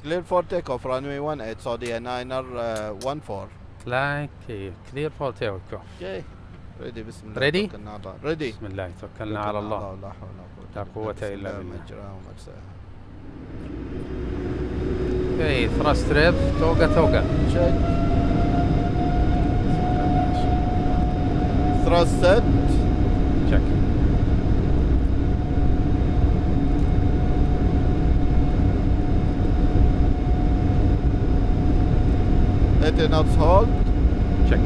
Clear for takeoff, runway 18, Saudia Niner 14. لا كيف كلير فور تيك اوف. اوكي ريدي. بسم الله ريدي؟ توكلنا على الله. ريدي. بسم الله توكلنا على الله. لا حول لا قوة إلا بالله. مجراها ومرساها. اوكي ثراست ريف توقع. شيك. ثراست سيت. تشيك. Eighteen knots hold. تشيك.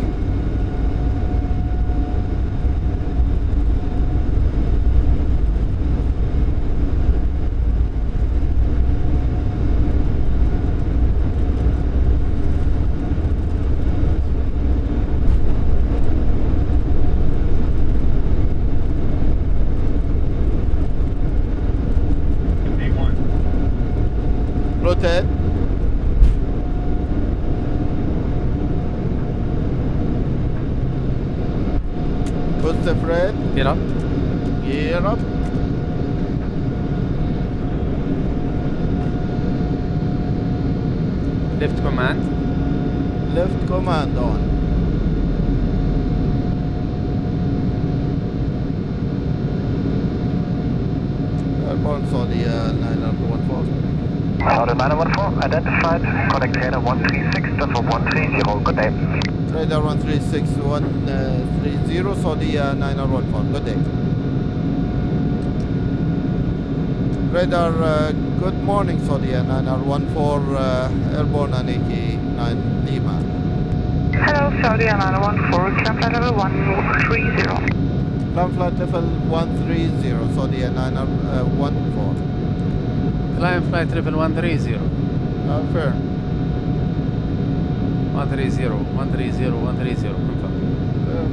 Rotate. Put the freight. Get up. Gear up. Lift command. Left command on. Airborne Saudia Niner 14. Saudia Niner 14, identified, connect radar 136.130, good day. Radar 136.130, Saudia Niner 14, good day. Radar, good morning, Saudia Niner 14, airborne on 89 Lima. Hello, Saudia Niner 14, climb flight level 130. Climb flight level 130, Saudia Niner 14. Climb flight level 130. Fair. 130 130 130 confirm.